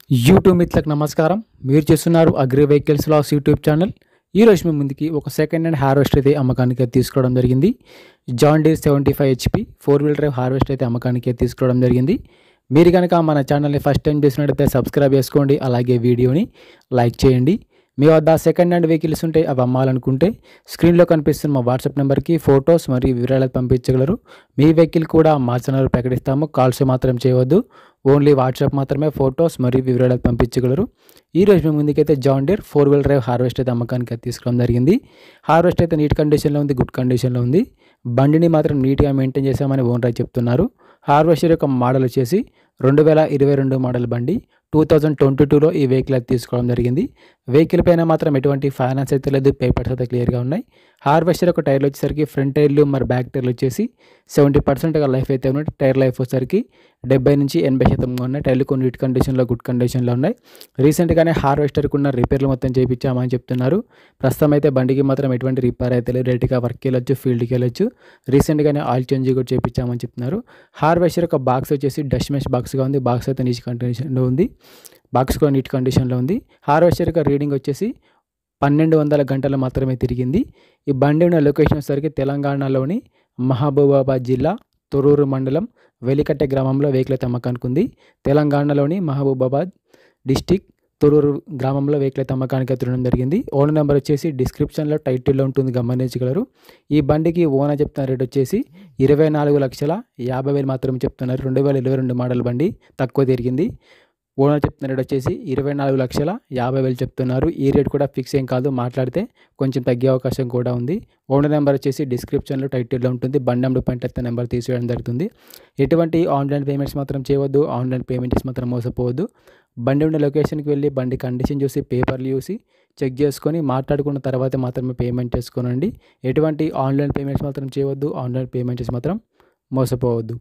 YouTube మిత్రులకు నమస్కారం. మీరు చూస్తున్నారు అగ్రి వెహికల్స్ లాస్ యూట్యూబ్ ఛానల్. ఈరోజు మీ ముందుకి ఒక సెకండ్ హ్యాండ్ హార్వెస్టర్ అయితే అమ్మకానికి తీసుకోవడం జరిగింది. John Deere 75 HP 4 wheel drive harvester అయితే అమ్మకానికి తీసుకోవడం జరిగింది. మీరు కనుక మన ఛానల్ని ఫస్ట్ టైం చూసినట్టయితే సబ్స్క్రైబ్ చేసుకోండి, అలాగే వీడియోని లైక్ చేయండి. మీ వద్ద సెకండ్ హ్యాండ్ వెహికల్స్ ఉంటే అవి అమ్మాలనుకుంటే స్క్రీన్లో కనిపిస్తున్న మా వాట్సాప్ నెంబర్కి ఫొటోస్ మరియు వివరాలు పంపించగలరు. మీ వెహికల్ కూడా మా ఛానల్ ప్రకటిస్తాము. కాల్స్ మాత్రం చేయవద్దు, ఓన్లీ వాట్సాప్ మాత్రమే ఫొటోస్ మరియు వివరాలు పంపించగలరు. ఈరోజు మీ ముందుకైతే John Deere 4 wheel drive harvester అయితే అమ్మకానికి తీసుకోవడం జరిగింది. హార్వెస్టర్ అయితే నీట్ కండిషన్లో ఉంది, గుడ్ కండిషన్లో ఉంది. బండిని మాత్రం నీట్గా మెయింటైన్ చేశామని ఓనర్ చెప్తున్నారు. హార్వెస్టర్ యొక్క మోడల్ వచ్చేసి 2022 మోడల్ బండి. 2022లో ఈ వెహికల్ అయితే తీసుకోవడం జరిగింది. వెహికల్ పైన మాత్రం ఎటువంటి ఫైనాన్స్ అయితే లేదు, పేపర్స్ అయితే క్లియర్గా ఉన్నాయి. హార్వెస్టర్ యొక్క టైర్లు వచ్చేసరికి ఫ్రంట్ టైర్లు మరి బ్యాక్ టైర్లు వచ్చేసి 70% లైఫ్ అయితే ఉన్నాయి. టైర్ లైఫ్ వచ్చేసరికి 70 నుంచి 80% ఉన్నాయి. టైర్లు కొన్ని నీట్ కండిషన్లో, గుడ్ కండిషన్లో ఉన్నాయి. రీసెంట్గానే హార్వెస్టర్కి ఉన్న రిపేర్లు మొత్తం చేయించామని చెప్తున్నారు. ప్రస్తుతం అయితే బండికి మాత్రం ఎటువంటి రిపేర్ అయితే లేదు. డైరెక్ట్గా వర్క్కి వెళ్ళొచ్చు, ఫీల్డ్కి వెళ్ళొచ్చు. రీసెంట్గానే ఆయిల్ చేంజ్ కూడా చేయించామని చెప్తున్నారు. హార్వెస్టర్ యొక్క బాక్స్ వచ్చేసి డస్ట్ మెష్ బాక్స్గా ఉంది. బాక్స్ అయితే నీట్ కండిషన్లో ఉంది. బాక్స్ కూడా నీట్ కండిషన్లో ఉంది. హార్వెస్టర్ యొక్క రీడింగ్ వచ్చేసి 1200 గంటలు మాత్రమే తిరిగింది. ఈ బండి ఉన్న లొకేషన్ వచ్చేసరికి తెలంగాణలోని మహబూబాబాద్ జిల్లా తొర్రూరు మండలం వెలికట్టె గ్రామంలో వెహికల్ అయితే అమ్మకానికి ఉంది. తెలంగాణలోని మహబూబాబాద్ డిస్టిక్ తొర్రూరు గ్రామంలో వెహికల్ అయితే అమ్మకానికి ఎత్తడం జరిగింది. ఓనర్ నెంబర్ వచ్చేసి డిస్క్రిప్షన్లో టైటిల్లో ఉంటుంది, గమనించగలరు. ఈ బండికి ఓనర్ చెప్తున్న రేట్ వచ్చేసి 24,50,000 మాత్రమే చెప్తున్నారు. 2022 మోడల్ బండి, తక్కువ తిరిగింది. ఓనర్ చెప్తున్న రేట్ వచ్చేసి 24,50,000 చెప్తున్నారు. ఈ రేట్ కూడా ఫిక్స్ ఏం కాదు, మాట్లాడితే కొంచెం తగ్గే అవకాశం కూడా ఉంది. ఓనర్ నెంబర్ వచ్చేసి డిస్క్రిప్షన్లో టైటిల్లో ఉంటుంది. బండి నెంబర్ పాయింట్ నెంబర్ తీసేయడం జరుగుతుంది. ఎటువంటి ఆన్లైన్ పేమెంట్స్ మాత్రం చేయవద్దు, ఆన్లైన్ పేమెంట్స్ మాత్రం మోసపోవద్దు. బండి ఉన్న లొకేషన్కి వెళ్ళి బండి కండిషన్ చూసి, పేపర్లు చూసి చెక్ చేసుకొని మాట్లాడుకున్న తర్వాత మాత్రమే పేమెంట్ చేసుకోనండి. ఎటువంటి ఆన్లైన్ పేమెంట్స్ మాత్రం చేయవద్దు, ఆన్లైన్ పేమెంట్స్ మాత్రం మోసపోవద్దు.